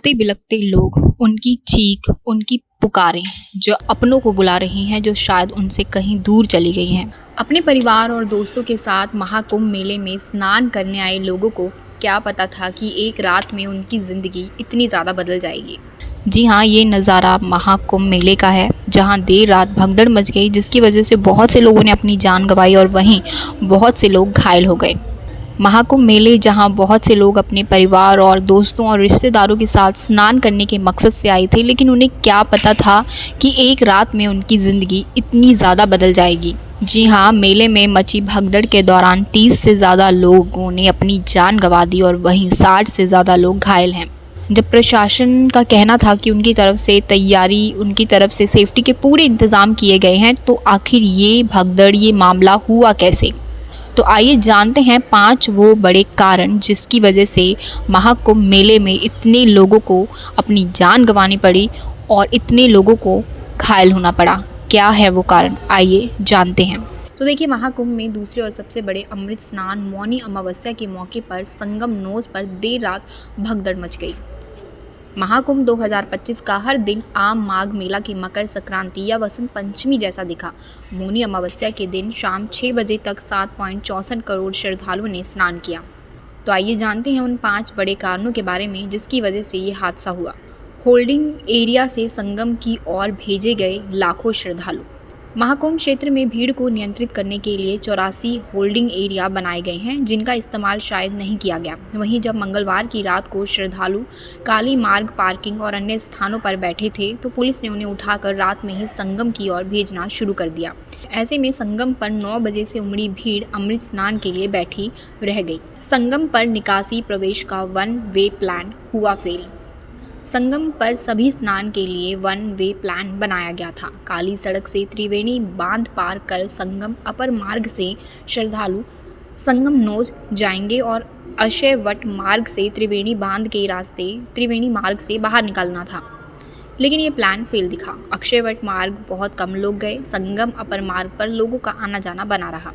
तड़पते बिलखते लोग, उनकी चीख, उनकी पुकारें जो अपनों को बुला रही हैं, जो शायद उनसे कहीं दूर चली गई हैं। अपने परिवार और दोस्तों के साथ महाकुंभ मेले में स्नान करने आए लोगों को क्या पता था कि एक रात में उनकी ज़िंदगी इतनी ज़्यादा बदल जाएगी। जी हाँ, ये नज़ारा महाकुंभ मेले का है, जहाँ देर रात भगदड़ मच गई, जिसकी वजह से बहुत से लोगों ने अपनी जान गंवाई और वहीं बहुत से लोग घायल हो गए। महाकुंभ मेले जहां बहुत से लोग अपने परिवार और दोस्तों और रिश्तेदारों के साथ स्नान करने के मकसद से आए थे, लेकिन उन्हें क्या पता था कि एक रात में उनकी ज़िंदगी इतनी ज़्यादा बदल जाएगी। जी हाँ, मेले में मची भगदड़ के दौरान 30 से ज़्यादा लोगों ने अपनी जान गंवा दी और वहीं 60 से ज़्यादा लोग घायल हैं। जब प्रशासन का कहना था कि उनकी तरफ से तैयारी, उनकी तरफ से सेफ्टी के पूरे इंतज़ाम किए गए हैं, तो आखिर ये भगदड़, ये मामला हुआ कैसे? तो आइए जानते हैं 5 वो बड़े कारण जिसकी वजह से महाकुंभ मेले में इतने लोगों को अपनी जान गंवानी पड़ी और इतने लोगों को घायल होना पड़ा। क्या है वो कारण, आइए जानते हैं। तो देखिए, महाकुंभ में दूसरे और सबसे बड़े अमृत स्नान मौनी अमावस्या के मौके पर संगम नोज पर देर रात भगदड़ मच गई। महाकुंभ 2025 का हर दिन आम माघ मेला की मकर संक्रांति या वसंत पंचमी जैसा दिखा। मौनी अमावस्या के दिन शाम 6 बजे तक 7.64 करोड़ श्रद्धालुओं ने स्नान किया। तो आइए जानते हैं उन 5 बड़े कारणों के बारे में जिसकी वजह से ये हादसा हुआ। होल्डिंग एरिया से संगम की ओर भेजे गए लाखों श्रद्धालु। महाकुंभ क्षेत्र में भीड़ को नियंत्रित करने के लिए 84 होल्डिंग एरिया बनाए गए हैं, जिनका इस्तेमाल शायद नहीं किया गया। वहीं जब मंगलवार की रात को श्रद्धालु काली मार्ग, पार्किंग और अन्य स्थानों पर बैठे थे, तो पुलिस ने उन्हें उठाकर रात में ही संगम की ओर भेजना शुरू कर दिया। ऐसे में संगम पर 9 बजे से उमड़ी भीड़ अमृत स्नान के लिए बैठी रह गई। संगम पर निकासी प्रवेश का 1 वे प्लान हुआ फेल। संगम पर सभी स्नान के लिए 1 वे प्लान बनाया गया था। काली सड़क से त्रिवेणी बांध पार कर संगम अपर मार्ग से श्रद्धालु संगम नोज जाएंगे और अक्षय वट मार्ग से त्रिवेणी बांध के रास्ते त्रिवेणी मार्ग से बाहर निकलना था। लेकिन ये प्लान फेल दिखा। अक्षय वट मार्ग बहुत कम लोग गए। संगम अपर मार्ग पर लोगों का आना जाना बना रहा।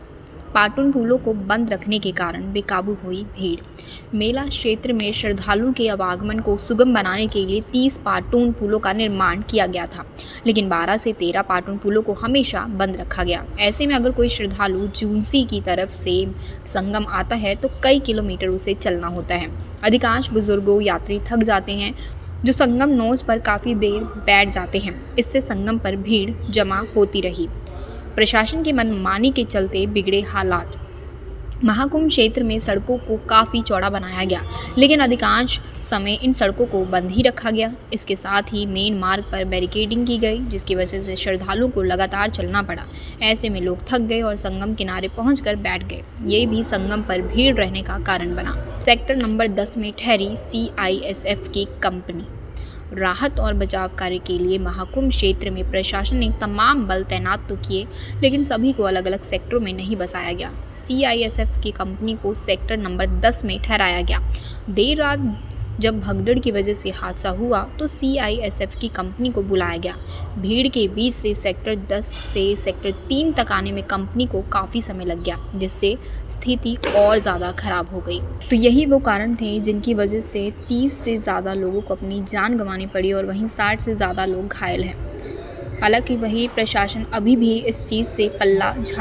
पाटून पुलों को बंद रखने के कारण बेकाबू हुई भीड़। मेला क्षेत्र में श्रद्धालुओं के आवागमन को सुगम बनाने के लिए 30 पाटून पुलों का निर्माण किया गया था, लेकिन 12 से 13 पाटून पुलों को हमेशा बंद रखा गया। ऐसे में अगर कोई श्रद्धालु जूनसी की तरफ से संगम आता है तो कई किलोमीटर उसे चलना होता है। अधिकांश बुजुर्गों यात्री थक जाते हैं, जो संगम नोज पर काफ़ी देर बैठ जाते हैं। इससे संगम पर भीड़ जमा होती रही। प्रशासन की मनमानी के चलते बिगड़े हालात। महाकुंभ क्षेत्र में सड़कों को काफ़ी चौड़ा बनाया गया, लेकिन अधिकांश समय इन सड़कों को बंद ही रखा गया। इसके साथ ही मेन मार्ग पर बैरिकेडिंग की गई, जिसकी वजह से श्रद्धालुओं को लगातार चलना पड़ा। ऐसे में लोग थक गए और संगम किनारे पहुंचकर बैठ गए। ये भी संगम पर भीड़ रहने का कारण बना। सेक्टर नंबर 10 में ठहरी CISF की कंपनी। राहत और बचाव कार्य के लिए महाकुंभ क्षेत्र में प्रशासन ने तमाम बल तैनात तो किए, लेकिन सभी को अलग अलग सेक्टरों में नहीं बसाया गया। CISF की कंपनी को सेक्टर नंबर 10 में ठहराया गया। देर रात जब भगदड़ की वजह से हादसा हुआ तो CISF की कंपनी को बुलाया गया। भीड़ के बीच से सेक्टर 10 से सेक्टर 3 तक आने में कंपनी को काफ़ी समय लग गया, जिससे स्थिति और ज़्यादा खराब हो गई। तो यही वो कारण थे जिनकी वजह से 30 से ज़्यादा लोगों को अपनी जान गंवानी पड़ी और वहीं 60 से ज़्यादा लोग घायल हैं। हालांकि वही प्रशासन अभी भी इस चीज़ से पल्ला झाड़